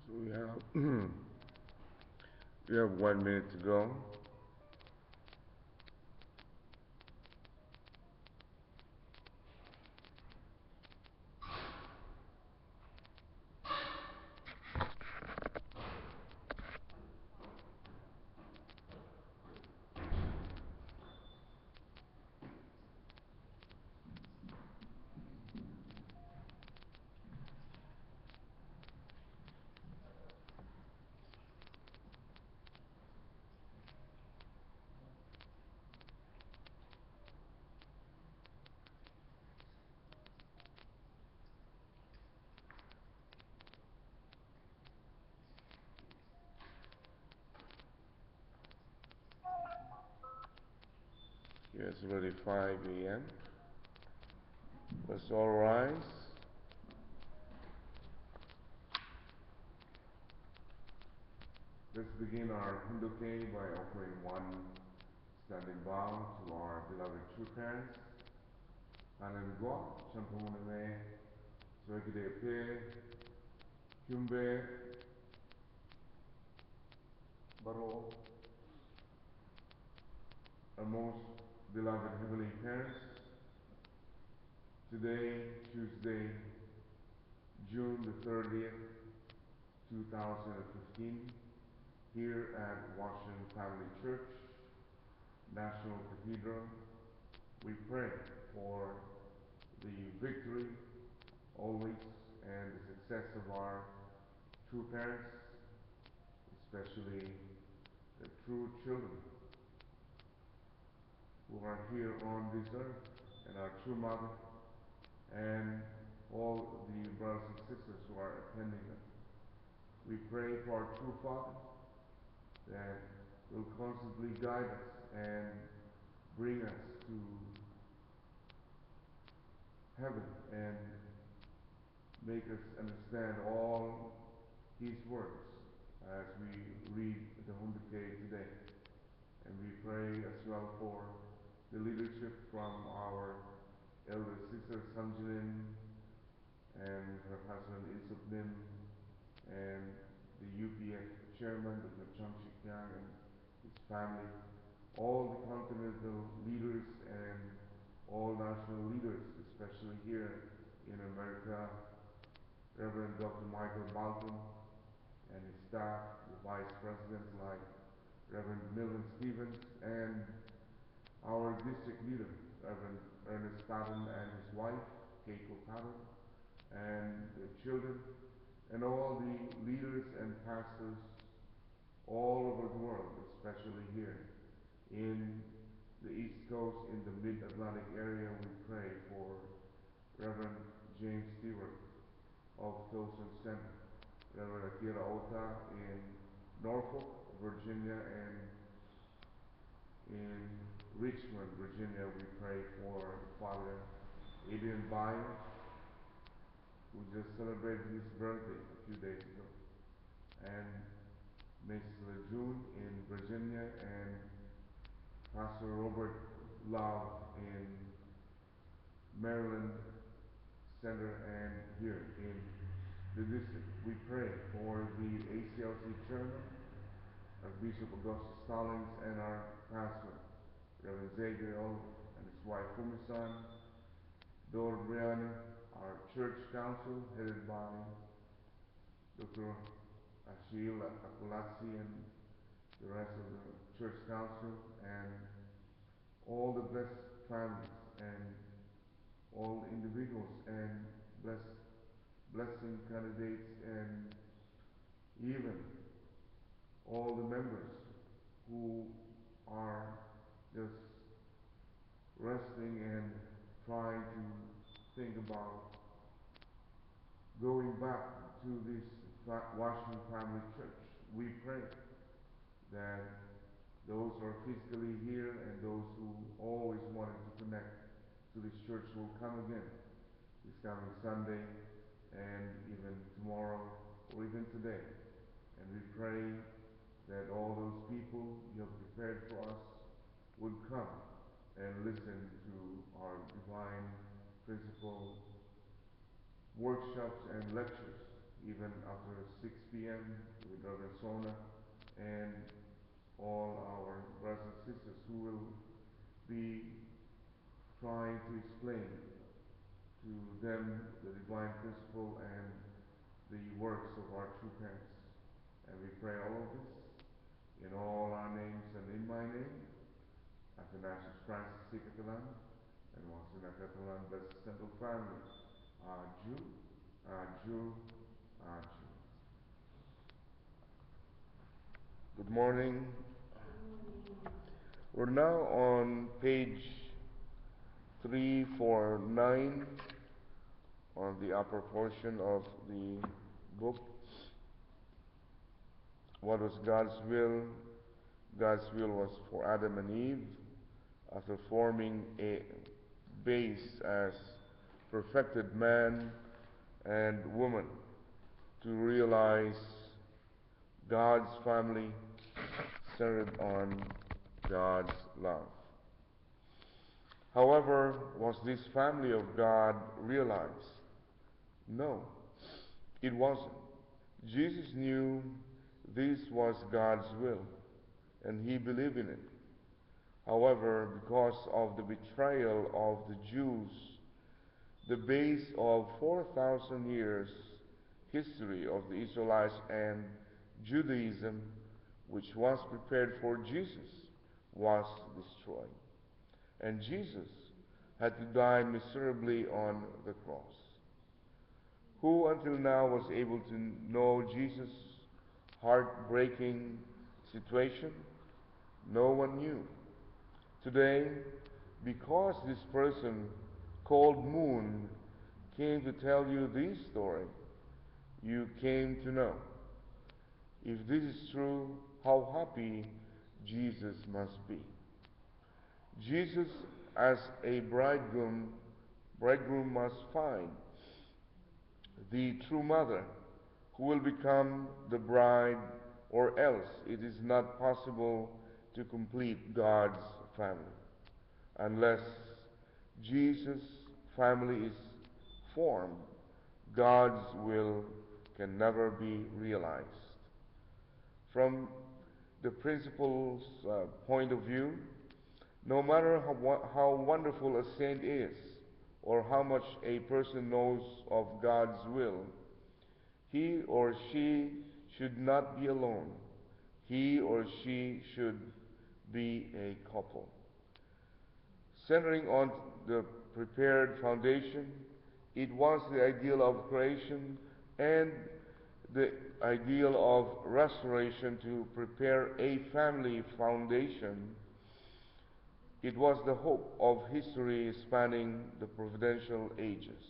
So we have we have 1 minute to go. Yes, already 5 a.m. Let's all rise. Let's begin our Hoon Dok by offering one standing bow to our beloved true parents. Hanan Gwa, Champamuname, Swekide Pe, Kyumbe, Baro, our most beloved heavenly parents. Today, Tuesday, June the 30th, 2015, here at Washington Family Church, National Cathedral, we pray for the victory always and the success of our true parents, especially the true children who are here on this earth, and our true mother, and all the brothers and sisters who are attending them. We pray for our true Father that will constantly guide us and bring us to heaven and make us understand all His words as we read the Hoon Dok today. And we pray as well for the leadership from our elder sister Sanjalin and her husband Isupnim and the UPF chairman, Dr. Chung Shikyang, and his family, all the continental leaders and all national leaders, especially here in America, Reverend Dr. Michael Balcom and his staff, the vice presidents like Reverend Milton Stevens, and our district leader, Reverend Ernest Patton and his wife, Keiko Patton, and the children, and all the leaders and pastors all over the world, especially here in the East Coast, in the Mid-Atlantic area. We pray for Reverend James Stewart of Towson Center, Reverend Akira Ota in Norfolk, Virginia, and in Richmond, Virginia. We pray for Father Adrian Bayo, who just celebrated his birthday a few days ago, and Miss Lejeune in Virginia, and Pastor Robert Love in Maryland Center and here in the district. We pray for the ACLC chairman, Archbishop Augustus Stallings, and our pastor, Reverend Zagriel, and his wife Fumisan, Dor Brianna, our church council headed by Dr. Ashil Akulasi and the rest of the church council, and all the blessed families and all individuals and blessing candidates, and even all the members who are just resting and trying to think about going back to this Washington Family Church. We pray that those who are physically here and those who always wanted to connect to this church will come again this coming Sunday and even tomorrow or even today. And we pray that all those people you have prepared for us would come and listen to our divine principal workshops and lectures even after 6 p.m. with Reverend Sona and all our brothers and sisters who will be trying to explain to them the divine principle and the works of our true parents. And we pray all of this in all our names and in my name, Athanasius Francis C. Catalan, and Washington Catalan, Blessed Central Family, Aju, Aju, Aju. Good morning. We're now on page 349 on the upper portion of the book. What was God's will? God's will was for Adam and Eve, after forming a base as perfected man and woman, to realize God's family centered on God's love. However, was this family of God realized? No, it wasn't. Jesus knew this was God's will, and he believed in it. However, because of the betrayal of the Jews, the base of 4,000 years history of the Israelites and Judaism, which was prepared for Jesus, was destroyed. And Jesus had to die miserably on the cross. Who until now was able to know Jesus' heartbreaking situation? No one knew. Today, because this person called Moon came to tell you this story, you came to know. If this is true, how happy Jesus must be. Jesus, as a bridegroom must find the true mother who will become the bride, or else it is not possible to complete God's family. Unless Jesus' family is formed, God's will can never be realized. From the principal's point of view, no matter how wonderful a saint is, or how much a person knows of God's will, he or she should not be alone. He or she should be a couple. Centering on the prepared foundation, it was the ideal of creation and the ideal of restoration to prepare a family foundation. It was the hope of history spanning the providential ages.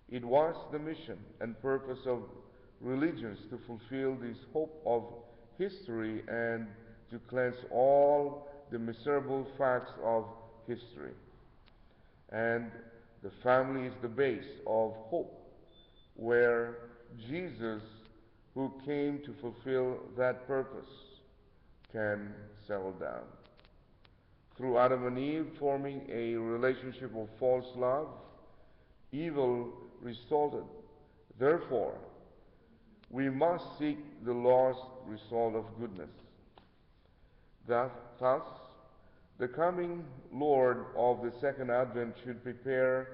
It was the mission and purpose of religions to fulfill this hope of history and to cleanse all the miserable facts of history. And the family is the base of hope, where Jesus, who came to fulfill that purpose, can settle down. Through Adam and Eve forming a relationship of false love, evil resulted. Therefore, we must seek the lost result of goodness. Thus, the coming Lord of the Second Advent should prepare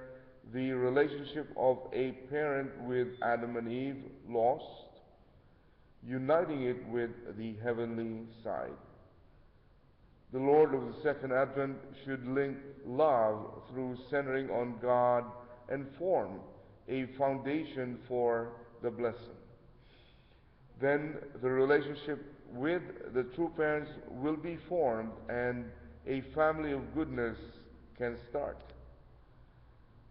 the relationship of a parent with Adam and Eve lost, uniting it with the heavenly side. The Lord of the Second Advent should link love through centering on God and form a foundation for the blessing. Then the relationship with the true parents will be formed and a family of goodness can start.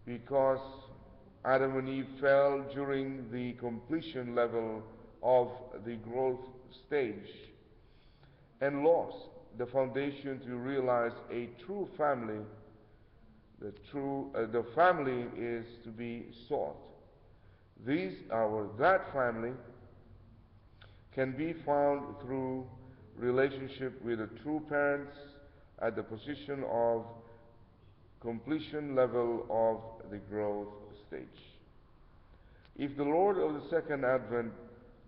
Because Adam and Eve fell during the completion level of the growth stage and lost the foundation to realize a true family. The family is to be sought. That family can be found through relationship with the true parents at the position of completion level of the growth stage. If the Lord of the second advent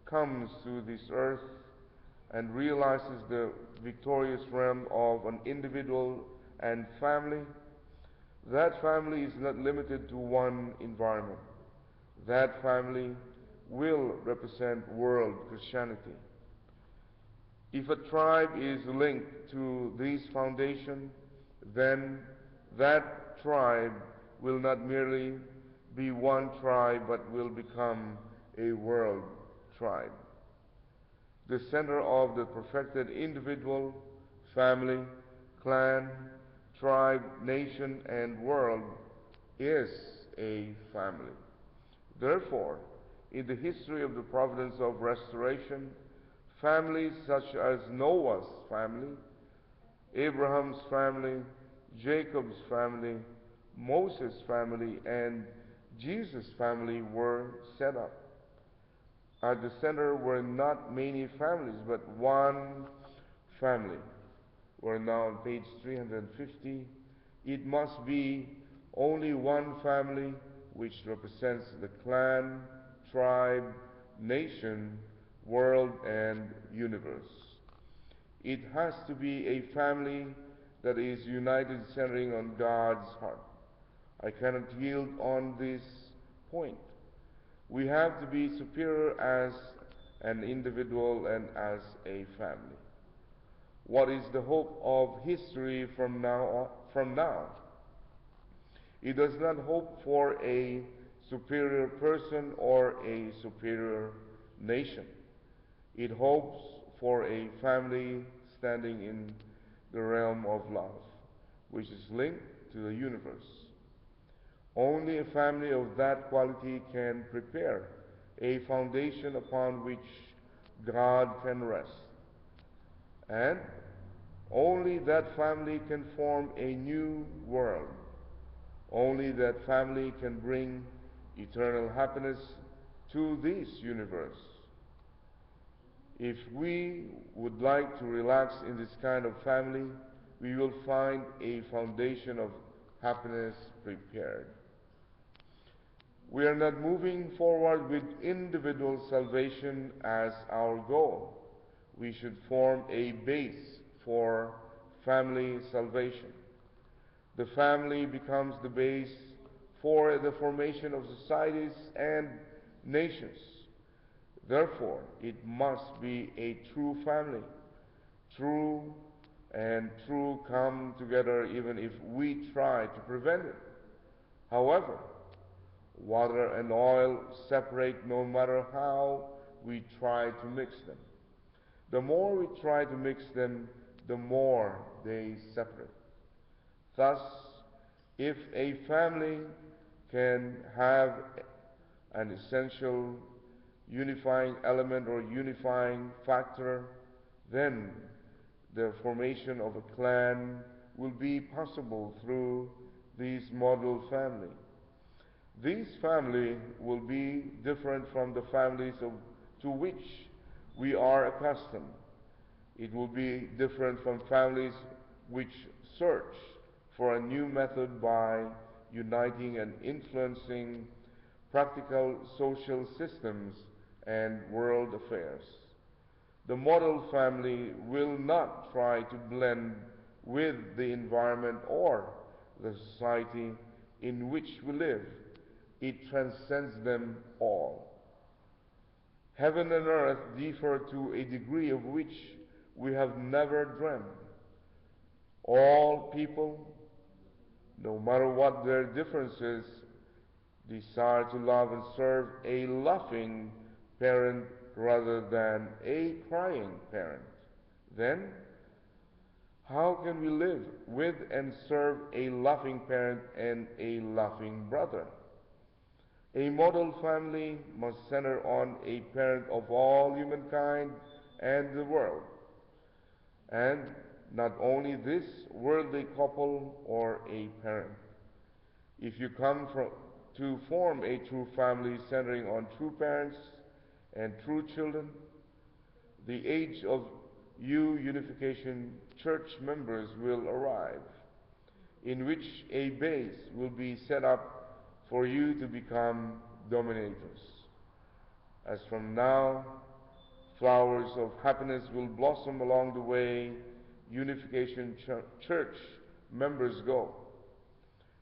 comes to this earth and realizes the victorious realm of an individual and family, that family is not limited to one environment. That family will represent world Christianity. If a tribe is linked to this foundation, then that tribe will not merely be one tribe but will become a world tribe. The center of the perfected individual, family, clan, tribe, nation, and world is a family. Therefore, in the history of the Providence of Restoration, families such as Noah's family, Abraham's family, Jacob's family, Moses' family, and Jesus' family were set up. At the center were not many families, but one family. We're now on page 350. It must be only one family which represents the clan, tribe, nation, world, and universe. It has to be a family that is united centering on God's heart. I cannot yield on this point. We have to be superior as an individual and as a family. What is the hope of history from now? It does not hope for a superior person or a superior nation. It hopes for a family standing in the realm of love, which is linked to the universe. Only a family of that quality can prepare a foundation upon which God can rest. And only that family can form a new world. Only that family can bring eternal happiness to this universe. If we would like to relax in this kind of family, we will find a foundation of happiness prepared. We are not moving forward with individual salvation as our goal. We should form a base for family salvation. The family becomes the base for the formation of societies and nations. Therefore, it must be a true family. True and true come together even if we try to prevent it. However, water and oil separate no matter how we try to mix them. The more we try to mix them, the more they separate. Thus, if a family can have an essential unifying element or unifying factor, then the formation of a clan will be possible through this model family. This family will be different from the families to which we are accustomed. It will be different from families which search for a new method by uniting and influencing practical social systems and world affairs. The model family will not try to blend with the environment or the society in which we live. It transcends them all. Heaven and earth differ to a degree of which we have never dreamed. All people, no matter what their differences, desire to love and serve a loving parent rather than a crying parent. Then, how can we live with and serve a loving parent and a loving brother? A model family must center on a parent of all humankind and the world. And not only this worldly couple or a parent. If you come to form a true family centering on true parents and true children, the age of you unification church members will arrive, in which a base will be set up for you to become dominators. as from now flowers of happiness will blossom along the way Unification Church members go.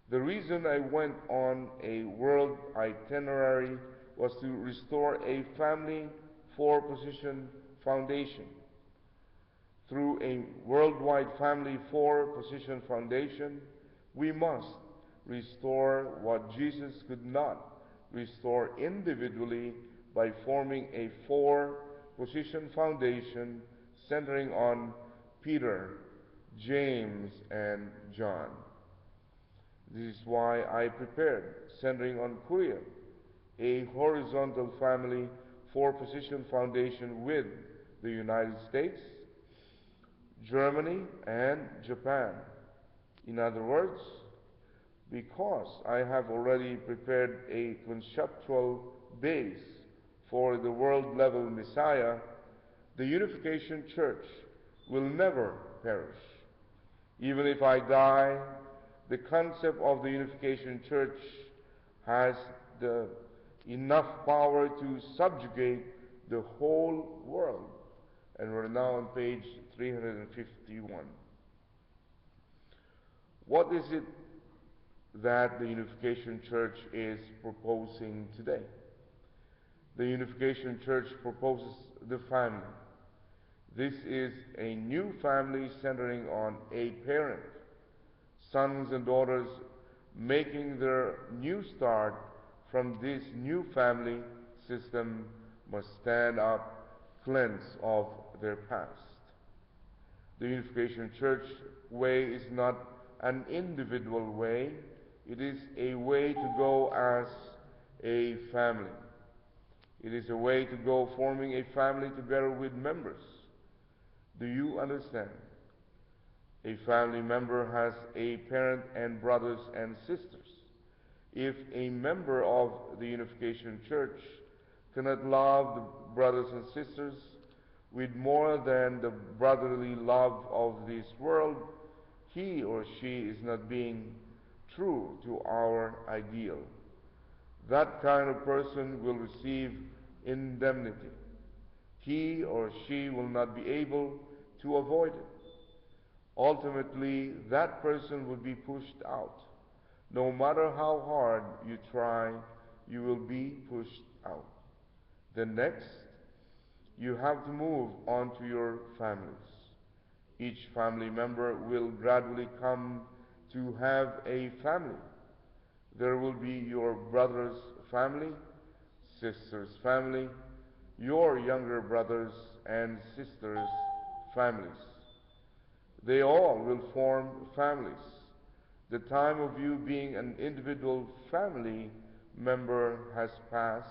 The reason I went on a world itinerary was to restore a family four-position foundation. Through a worldwide family four-position foundation, we must restore what Jesus could not restore individually by forming a four-position foundation centering on Peter, James, and John. This is why I prepared, centering on Korea, a horizontal family four-position foundation with the United States, Germany, and Japan. In other words, because I have already prepared a conceptual base for the world-level Messiah, the Unification Church will never perish. Even if I die, the concept of the Unification Church has enough power to subjugate the whole world. And we're now on page 351. What is it that the Unification Church is proposing today? The Unification Church proposes the family. This is a new family centering on a parent. Sons and daughters making their new start from this new family system must stand up, cleansed of their past. The Unification Church way is not an individual way, it is a way to go as a family. It is a way to go forming a family together with members. Do you understand? A family member has a parent and brothers and sisters. If a member of the Unification Church cannot love the brothers and sisters with more than the brotherly love of this world, he or she is not being true to our ideal. That kind of person will receive indemnity. He or she will not be able to avoid it. Ultimately, that person will be pushed out. No matter how hard you try, you will be pushed out. Then next, you have to move on to your families. Each family member will gradually come to have a family. There will be your brother's family, sister's family, your younger brothers and sisters' families. They all will form families. The time of you being an individual family member has passed.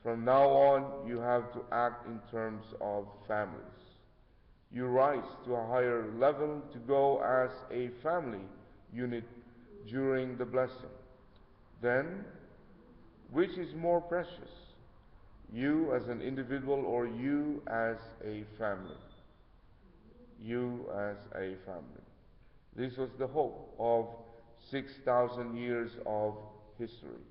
From now on, you have to act in terms of families. You rise to a higher level to go as a family unit during the blessing. Then, which is more precious? You as an individual or you as a family? You as a family. This was the hope of 6,000 years of history.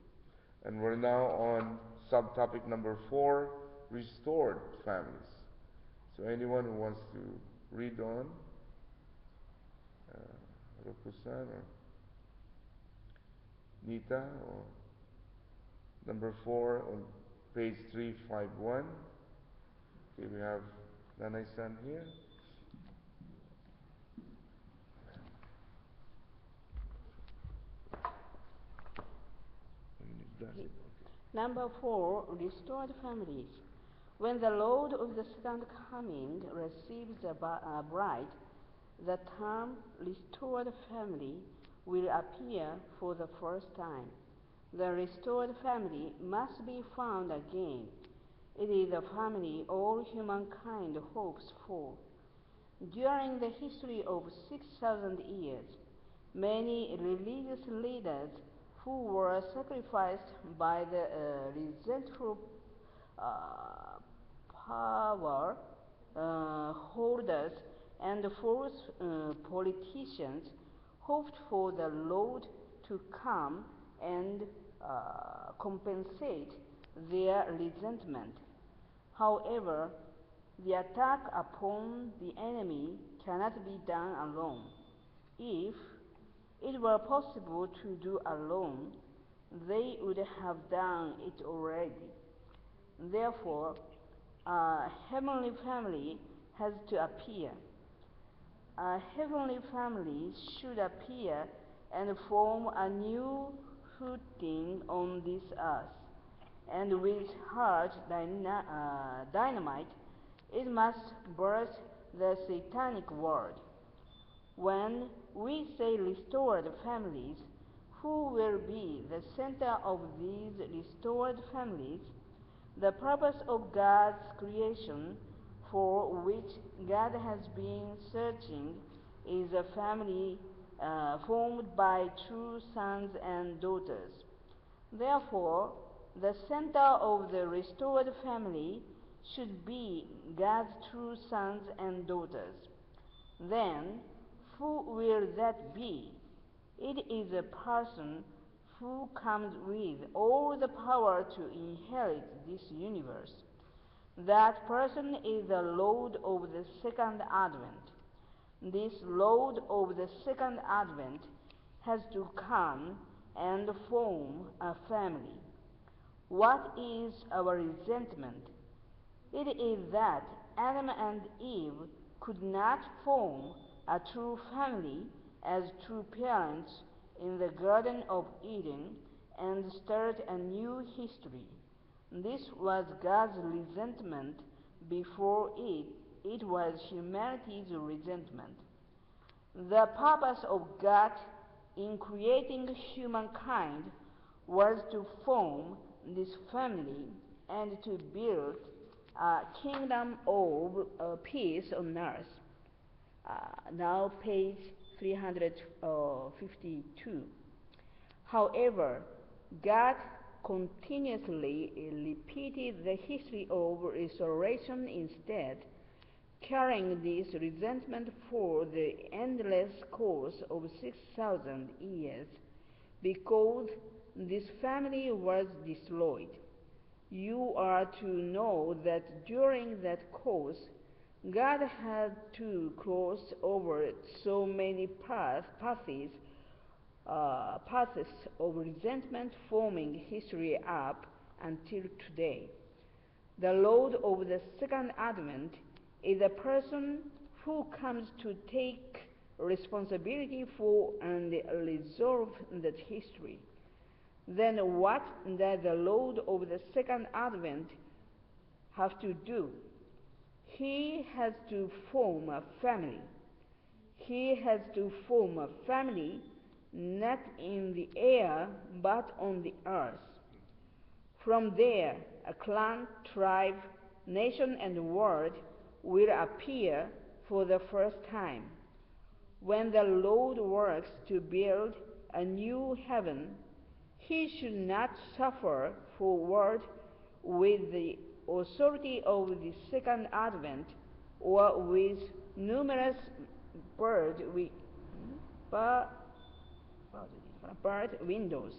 And we're now on subtopic number 4, restored families. So anyone who wants to read on, Rokusan or Nita, or number 4 on page 351. Okay, we have Nanai-san here. Number 4, restored families. When the Lord of the second coming receives a bride, the term restored family will appear for the first time. The restored family must be found again. It is a family all humankind hopes for. During the history of 6,000 years, many religious leaders who were sacrificed by the resentful power holders and false politicians hoped for the Lord to come and compensate their resentment. However, the attack upon the enemy cannot be done alone. If it were possible to do alone, they would have done it already. Therefore, a heavenly family has to appear. A heavenly family should appear and form a new footing on this earth. And with hard dynamite, it must burst the satanic world. When we say restored families, who will be the center of these restored families? The purpose of God's creation, for which God has been searching, is a family formed by true sons and daughters. Therefore, the center of the restored family should be God's true sons and daughters. Then, who will that be? It is a person who comes with all the power to inherit this universe. That person is the Lord of the Second Advent. This Lord of the Second Advent has to come and form a family. What is our resentment? It is that Adam and Eve could not form a true family as true parents in the Garden of Eden and start a new history. This was God's resentment before it was humanity's resentment. The purpose of God in creating humankind was to form this family and to build a kingdom of peace on earth. Now page 352. However, God continuously repeated the history of restoration instead, carrying this resentment for the endless course of 6,000 years, because this family was destroyed. You are to know that during that course, God had to cross over so many paths of resentment, forming history up until today. The Lord of the Second Advent is a person who comes to take responsibility for and resolve that history. Then what does the Lord of the Second Advent have to do? He has to form a family. He has to form a family not in the air but on the earth. From there, a clan, tribe, nation, and world will appear for the first time. When the Lord works to build a new heaven, he should not suffer forward with the authority of the Second Advent or with numerous bird windows.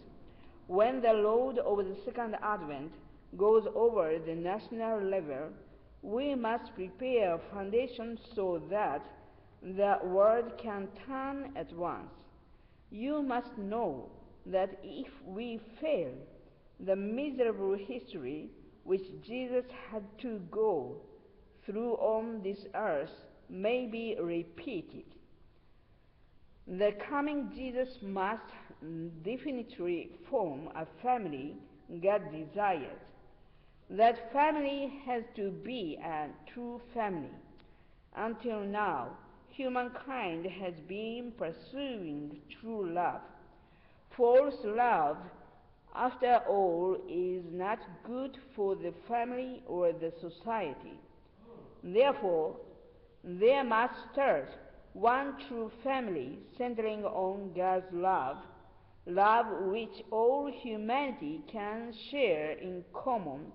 When the Lord of the Second Advent goes over the national level, we must prepare a foundation so that the world can turn at once. You must know that if we fail, the miserable history which Jesus had to go through on this earth may be repeated. The coming Jesus must definitely form a family God desires. That family has to be a true family. Until now, humankind has been pursuing true love. False love, after all, is not good for the family or the society. Therefore, there must start one true family centering on God's love, love which all humanity can share in common,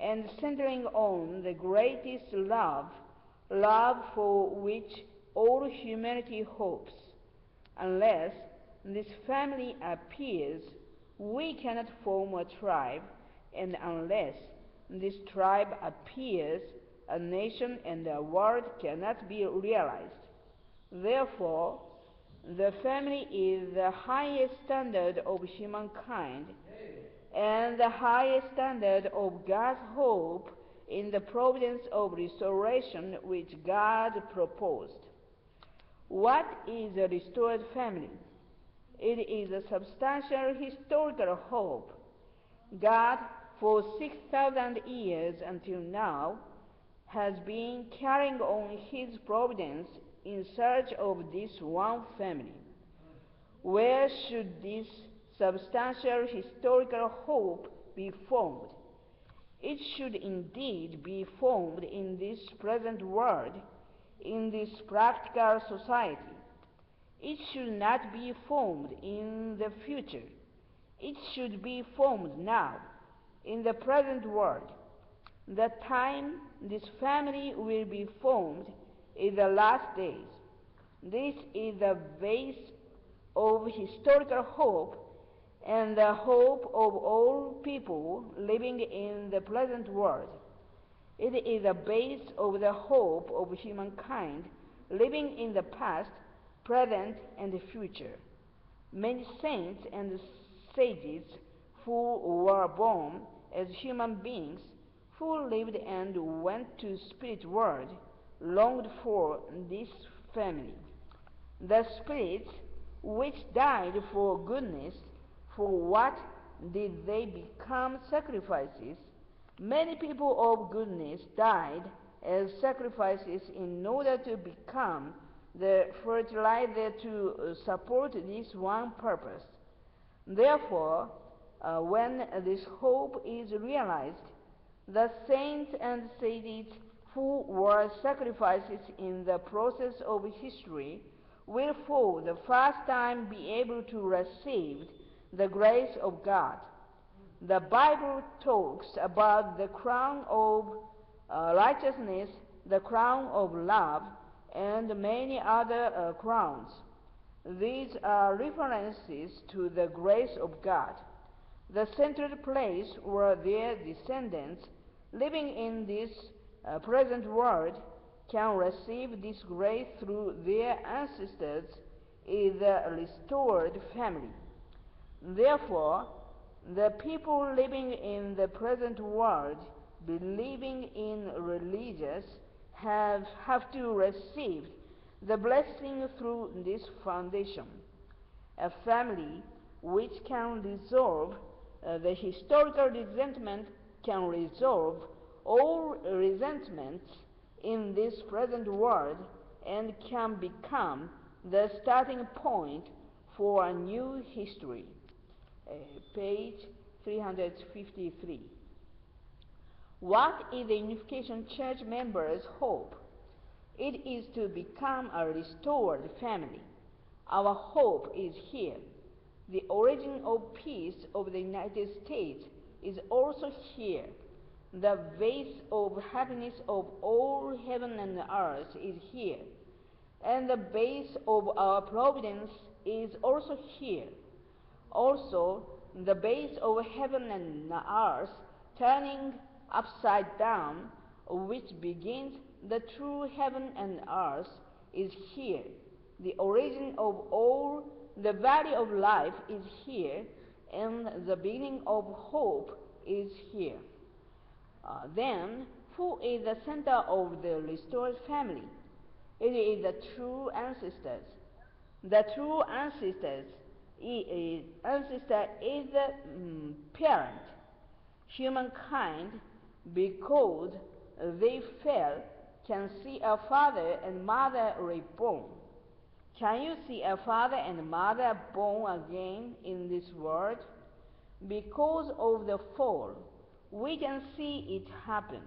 and centering on the greatest love, love for which all humanity hopes. Unless this family appears, we cannot form a tribe and unless this tribe appears, a nation and a world cannot be realized. Therefore, the family is the highest standard of humankind and the highest standard of God's hope in the providence of restoration which God proposed. What is a restored family? It is a substantial historical hope. God, for 6,000 years until now, has been carrying on his providence in search of this one family. Where should this substantial historical hope be formed? It should indeed be formed in this present world, in this practical society. It should not be formed in the future. It should be formed now, in the present world. The time this family will be formed is the last days. This is the base of historical hope and the hope of all people living in the present world. It is the base of the hope of humankind living in the past, present, and the future. Many saints and sages who were born as human beings, who lived and went to spirit world, longed for this family. The spirits which died for goodness, for what did they become sacrifices? Many people of goodness died as sacrifices in order to become the fertilizer to support this one purpose. Therefore, when this hope is realized, the saints and sages who were sacrifices in the process of history will for the first time be able to receive the grace of God. The Bible talks about the crown of righteousness, the crown of love, and many other crowns. These are references to the grace of God. The central place where their descendants living in this present world can receive this grace through their ancestors is the restored family. Therefore, the people living in the present world, believing in religious, have to receive the blessing through this foundation. A family which can resolve the historical resentment can resolve all resentments in this present world and can become the starting point for a new history. Page 353. What is the Unification Church members' hope? It is to become a restored family. Our hope is here. The origin of peace of the United States is also here. The base of happiness of all heaven and earth is here. And the base of our providence is also here. Also, the base of heaven and earth turning upside down, which begins the true heaven and earth, is here. The origin of all the value of life is here, and the beginning of hope is here. Then, who is the center of the restored family? It is the true ancestors. The true ancestor is the parent. Humankind, because they fell, can see a father and mother reborn. Can you see a father and mother born again in this world? Because of the fall, we can see it happen.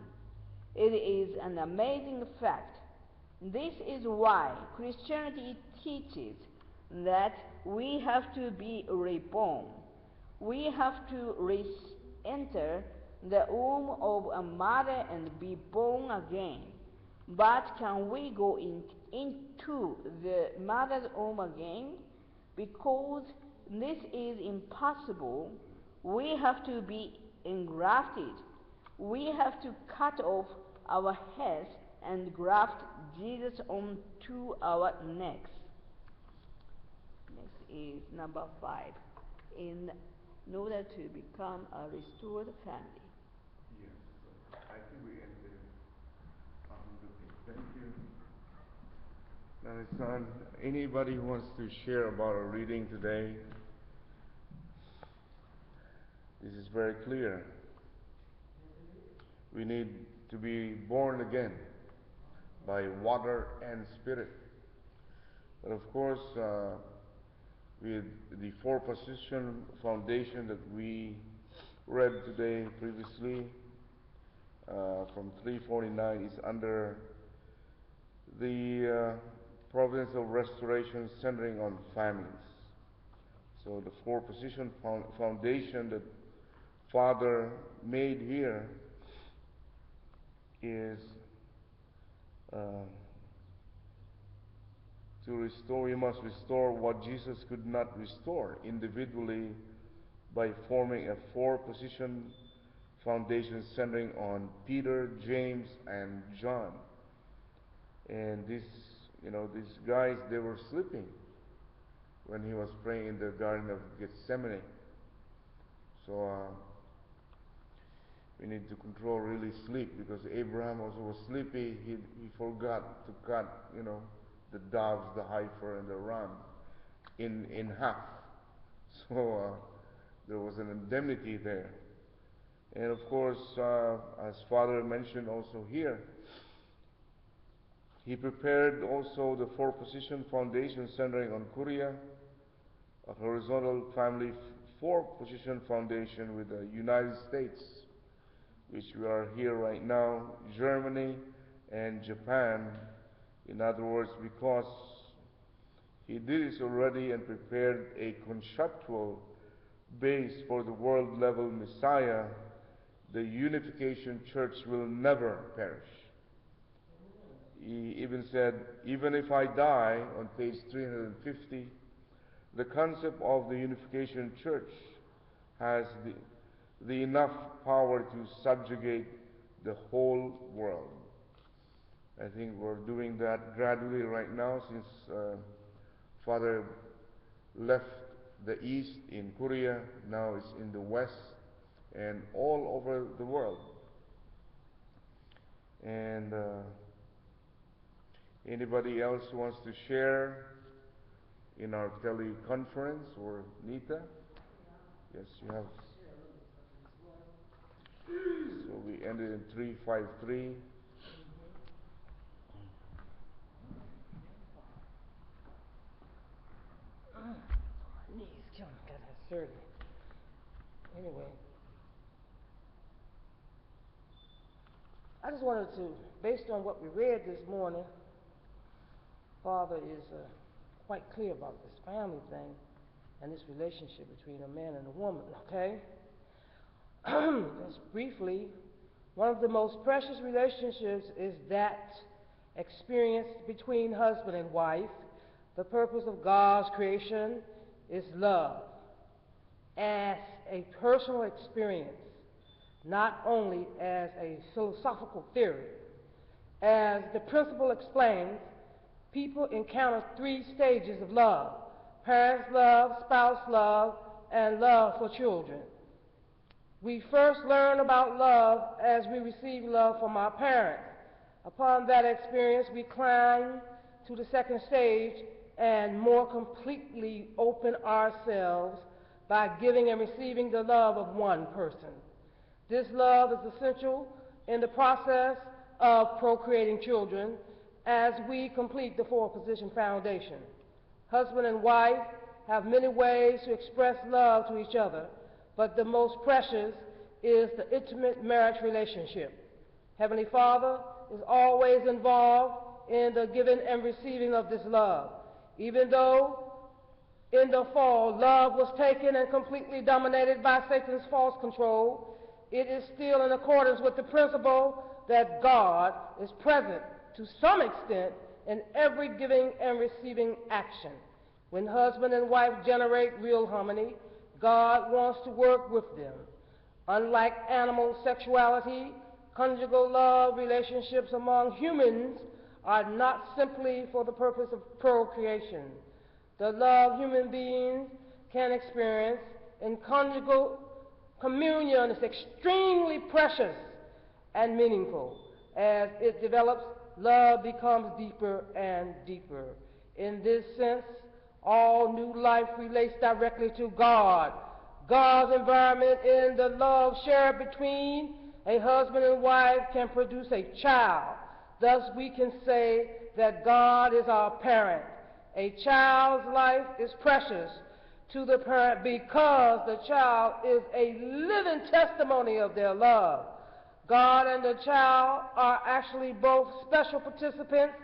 It is an amazing fact. This is why Christianity teaches that we have to be reborn. We have to enter the womb of a mother and be born again. But can we go into the mother's womb again? Because this is impossible, we have to be engrafted. We have to cut off our heads and graft Jesus onto our necks. Next is number 5. In order to become a restored family. Yes, I think we ended on the thank you. Now, son, anybody who wants to share about our reading today, this is very clear. We need to be born again by water and spirit. But of course, with the four-position foundation that we read today previously, from 349, is under the Providence of Restoration, centering on families. So the four-position foundation that Father made here is to restore. We must restore what Jesus could not restore individually by forming a four-position foundation centering on Peter, James, and John. And these guys, they were sleeping when he was praying in the Garden of Gethsemane. So we need to control really sleep, because Abraham also was sleepy. He forgot to cut, the doves, the heifer, and the ram in half. So there was an indemnity there. And of course, as Father mentioned also here, he prepared also the four-position foundation centering on Korea, a horizontal family four-position foundation with the United States, which we are here right now, Germany and Japan. In other words, because he did this already and prepared a conceptual base for the world-level Messiah, the unification church will never perish. He even said, even if I die, on page 350, the concept of the unification church has the enough power to subjugate the whole world. I think we're doing that gradually right now, since Father left the East in Korea, now it's in the West and all over the world. And anybody else who wants to share in our teleconference, or Nita? Yes, you have. So we ended in 353. Knees killing me, got that surgery. Anyway, I just wanted to, based on what we read this morning, Father is quite clear about this family thing and this relationship between a man and a woman, okay? Just briefly, one of the most precious relationships is that experienced between husband and wife. The purpose of God's creation is love, as a personal experience, not only as a philosophical theory. As the principle explains, people encounter 3 stages of love: parents' love, spouse love, and love for children. We first learn about love as we receive love from our parents. Upon that experience, we climb to the second stage and more completely open ourselves by giving and receiving the love of one person. This love is essential in the process of procreating children as we complete the four-position foundation. Husband and wife have many ways to express love to each other, but the most precious is the intimate marriage relationship. Heavenly Father is always involved in the giving and receiving of this love. Even though in the fall love was taken and completely dominated by Satan's false control, it is still in accordance with the principle that God is present to some extent in every giving and receiving action. When husband and wife generate real harmony, God wants to work with them. Unlike animal sexuality, conjugal love relationships among humans are not simply for the purpose of procreation. The love human beings can experience in conjugal communion is extremely precious and meaningful. As it develops, love becomes deeper and deeper. In this sense, all new life relates directly to God. God's environment in the love shared between a husband and wife can produce a child. Thus, we can say that God is our parent. A child's life is precious to the parent because the child is a living testimony of their love. God and the child are actually both special participants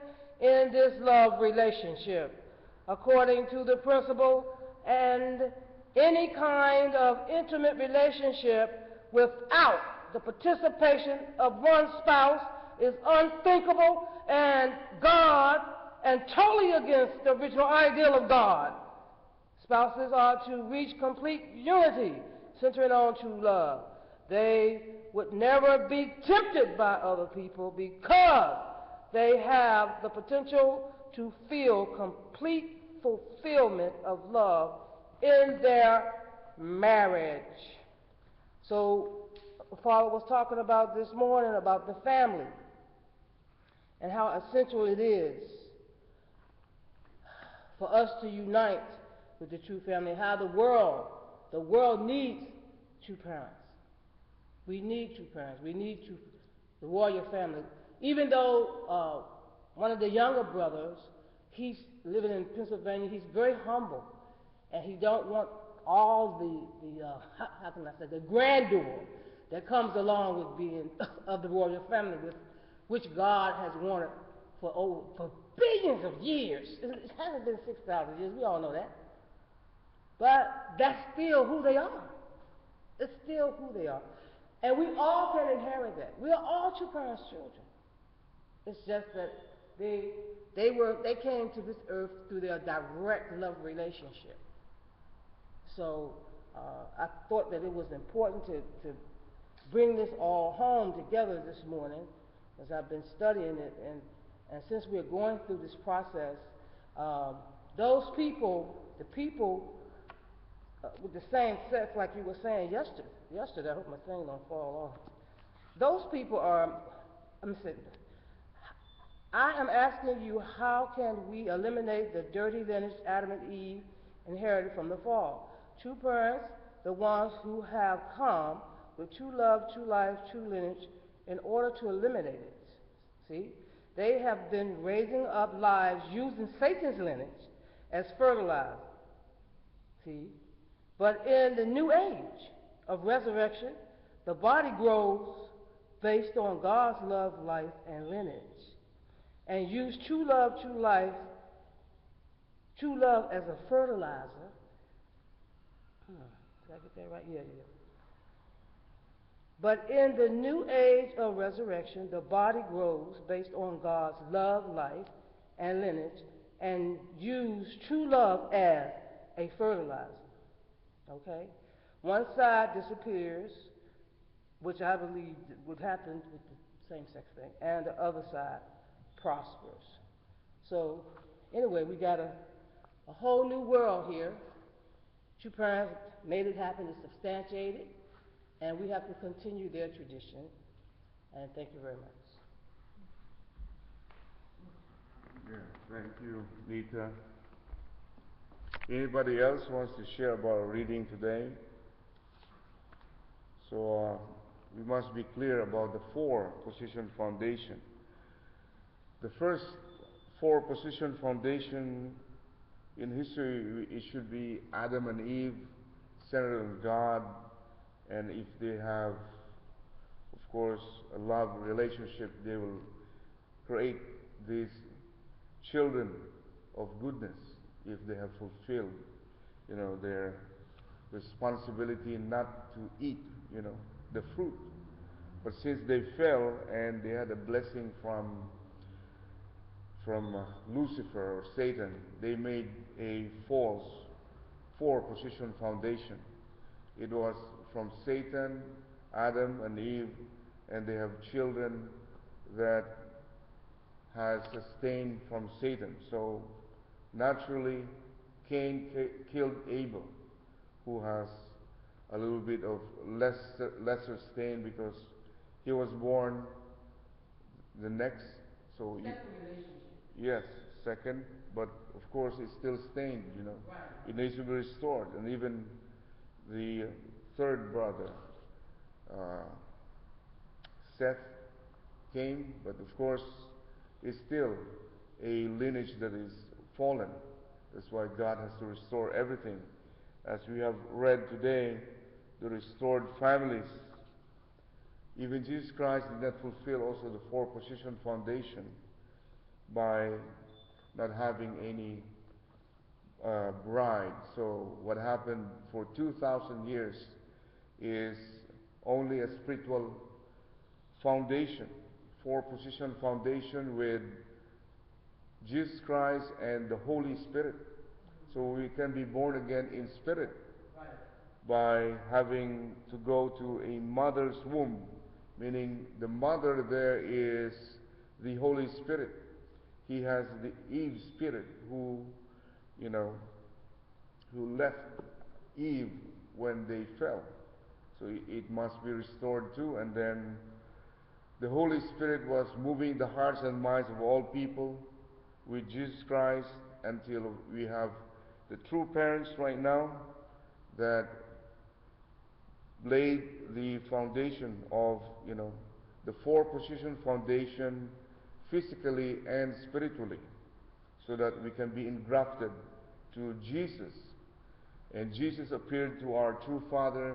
in this love relationship. According to the principle, and any kind of intimate relationship without the participation of one spouse is unthinkable and totally against the original ideal of God. Spouses are to reach complete unity centering on true love. They would never be tempted by other people because they have the potential to feel complete fulfillment of love in their marriage. So, Father was talking about this morning about the family and how essential it is for us to unite with the true family, how the world needs two parents. We need two parents. We need the warrior family. Even though one of the younger brothers, he's living in Pennsylvania, he's very humble, and he don't want all the how can I say, the grandeur that comes along with being of the royal family, with which God has wanted for billions of years. It hasn't been 6,000 years. We all know that. But that's still who they are. It's still who they are. And we all can inherit that. We are all two parents' children. It's just that they came to this earth through their direct love relationship. So I thought that it was important to bring this all home together this morning as I've been studying it. And since we're going through this process, those people, the people with the same sex, like you were saying yesterday, I hope my thing don't fall off. Those people are, I am asking you, how can we eliminate the dirty lineage Adam and Eve inherited from the fall? True parents, the ones who have come with true love, true life, true lineage, in order to eliminate it. See? They have been raising up lives using Satan's lineage as fertilizer. See? But in the new age of resurrection, the body grows based on God's love, life, and lineage. And use true love, true life, true love as a fertilizer. Did I get that right? Yeah. But in the new age of resurrection, the body grows based on God's love, life, and lineage, and use true love as a fertilizer. Okay? One side disappears, which I believe would happen with the same-sex thing, and the other side prospers. So, anyway, we got a whole new world here. Two parents made it happen, it's substantiated, and we have to continue their tradition. And thank you very much. Yeah, thank you, Nita. Anybody else wants to share about our reading today? So we must be clear about the four position foundation. The first four position foundation in history, it should be Adam and Eve, centered on God, and if they have, of course, a love relationship, they will create these children of goodness if they have fulfilled, their responsibility not to eat, the fruit. But since they fell and they had a blessing from Lucifer or Satan, they made a false four-position foundation. It was from Satan Adam and Eve, and they have children that has sustained from Satan. So naturally, Cain killed Abel, who has a little bit of lesser stain because he was born the next. So Second relationship. yes, second, but of course it's still stained. Right. It needs to be restored, and even the third brother, uh, Seth, came, but of course it's still a lineage that is fallen. That's why God has to restore everything. As we have read today, the restored families. Even Jesus Christ did not fulfill also the four position foundation by not having any bride. So what happened for 2,000 years is only a spiritual foundation, four position foundation with Jesus Christ and the Holy Spirit. So we can be born again in spirit Right. by having to go to a mother's womb, meaning the mother there is the Holy Spirit. He has the Eve spirit who, you know, who left Eve when they fell. So it must be restored too. And then the Holy Spirit was moving the hearts and minds of all people with Jesus Christ until we have the true parents right now that laid the foundation of, the four position foundation physically and spiritually so that we can be engrafted to Jesus. And Jesus appeared to our true father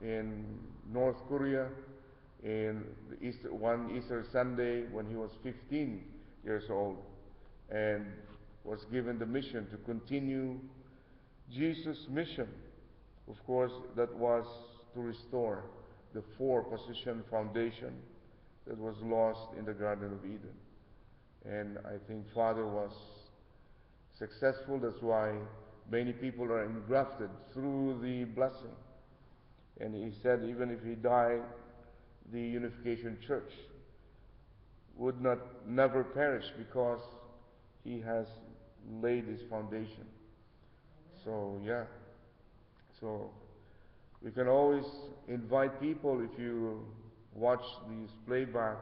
in North Korea in one Easter Sunday when he was 15 years old and was given the mission to continue Jesus' mission. Of course, that was to restore the four position foundation that was lost in the Garden of Eden. And I think Father was successful. That's why many people are engrafted through the blessing. And he said even if he died, the Unification Church would not never perish because he has laid his foundation. So yeah. So we can always invite people, if you watch these playback,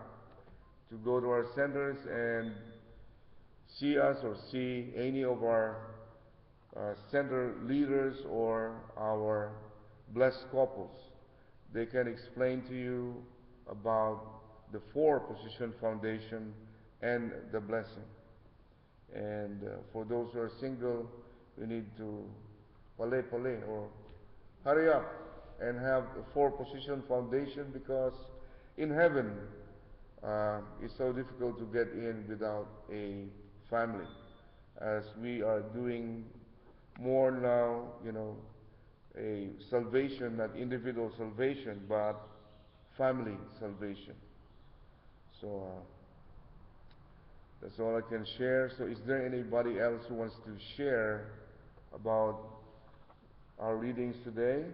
to go to our centers and see us or see any of our center leaders or our blessed couples. They can explain to you about the four position foundation and the blessing. And for those who are single, we need to pale or hurry up and have the four position foundation because in heaven it's so difficult to get in without a family. As we are doing more now, a salvation, not individual salvation, but family salvation. So that's all I can share. So is there anybody else who wants to share about our readings today?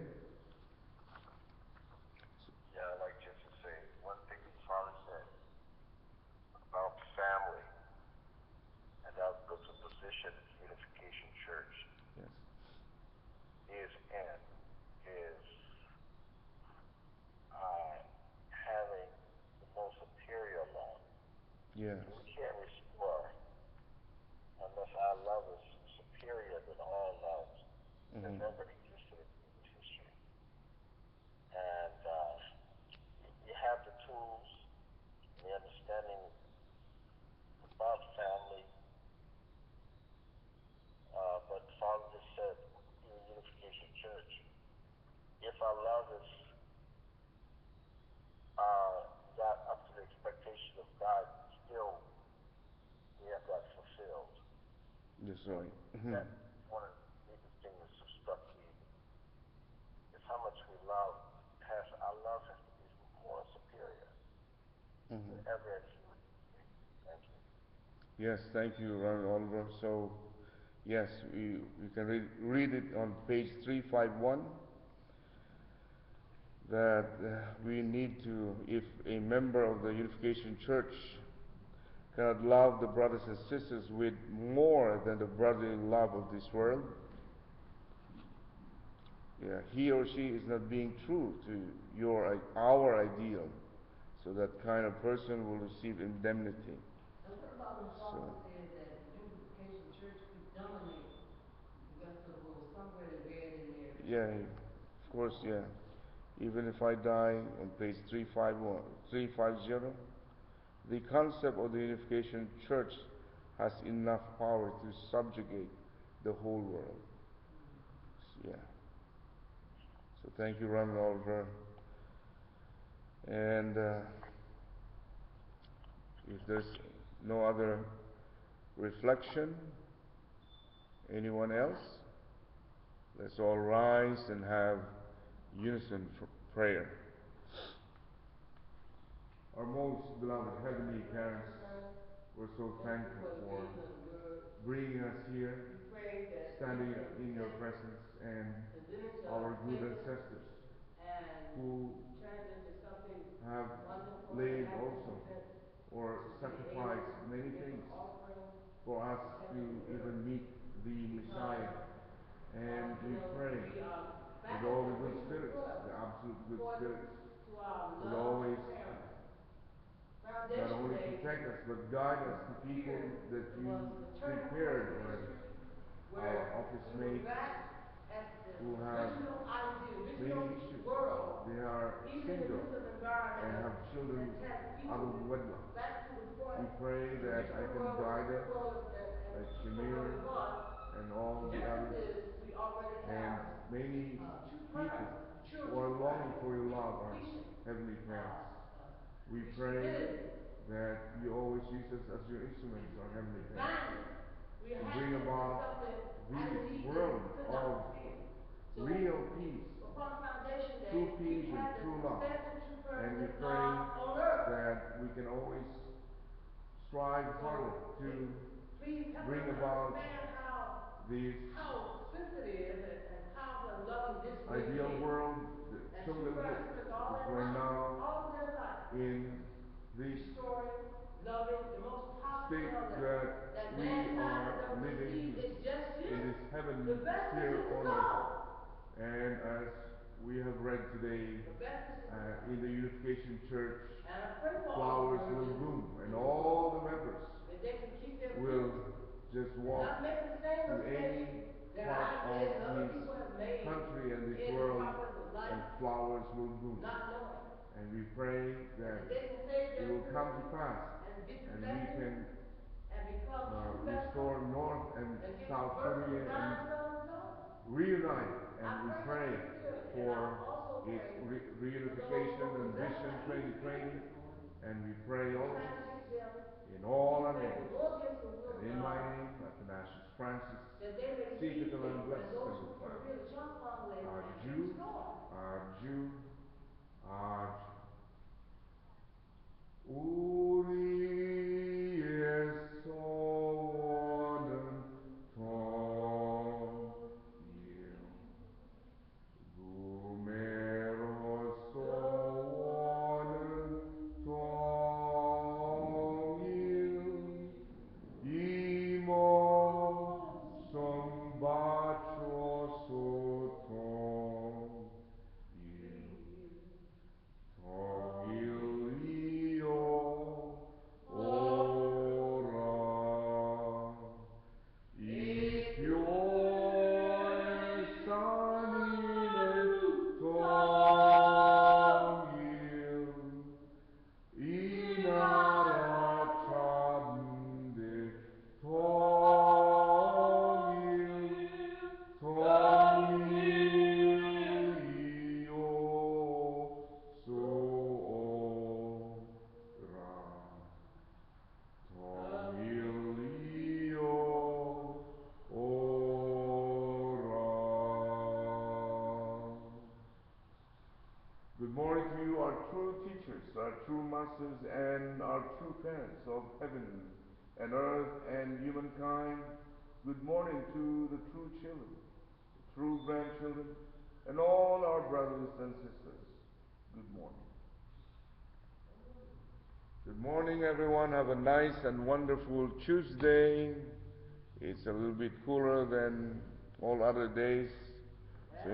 Yeah, I'd like just to say one thing that Father said about family, and that was a position that the Unification Church Yes. is in, is having the most superior love. Yes. We can't restore unless our love is superior than all love that's Mm-hmm. ever existed in human history. And you have the tools, the understanding about family, but Father just said in the Unification Church, if our love is not up to the expectation of God, still we have that fulfilled. That's right. Mm-hmm. That's one of the biggest things that struck me is how much we love. Our love has to be more superior Mm-hmm. than ever in human history. Thank you. Yes, thank you, Reverend Oliver. So, yes, we can read it on page 351. that we need to, if a member of the Unification Church cannot love the brothers and sisters with more than the brotherly love of this world, he or she is not being true to our ideal. So that kind of person will receive indemnity. And what about when Father said that the Unification Church predominate the rest of the world? Somewhere they read in there. Yeah, of course, yeah. Even if I die on page 350, the concept of the Unification Church has enough power to subjugate the whole world. Yeah. So thank you, Ron and Oliver. And if there's no other reflection, anyone else? Let's all rise and have unison for prayer. Our most beloved Heavenly Parents, we're so thankful for bringing us here, standing in your presence, and our good ancestors who have laid also or sacrificed many things for us to even meet the Messiah. And we pray that all the good spirits, the absolute good spirits, will always not only protect us but guide us to people that you prepared already. Our office mates who have many issues. They are single and have children out of wedlock. We pray that I can guide us like Shamir and all the others, and many people who are longing for your love, our Heavenly Parents. We pray that you always use us as your instruments, our Heavenly Parents, to bring about the world of real peace, true peace and true love. And we pray that we can always strive harder to bring about this ideal world, the Chungilhood, because we're now in this state that we are living in this heaven here on earth. And as we have read today in the Unification Church, flowers will bloom, and all the members will just walk to any part of this country and this world, and flowers will bloom. And we pray that it will come to pass, and we can restore North and South Korea and reunite. And we pray for its reunification and Vision 2020. And we pray all of this in all our names. And in my name, Athanasius Francis, seated and blessed and declare, Arju, Arju, Arju. Uri esonen tong il, Gumero sonen tong il, Imo sombacho sotong il. Tongilio ora, ipioe sanine tongil, inara chabde tongil, tongilio soora, tongilio ora. Good morning to you, our true teachers, our true masters, and our true parents of heaven and earth and humankind. Good morning to the true children, the true grandchildren, and all our brothers and sisters. Good morning. Good morning, everyone. Have a nice and wonderful Tuesday. It's a little bit cooler than all other days.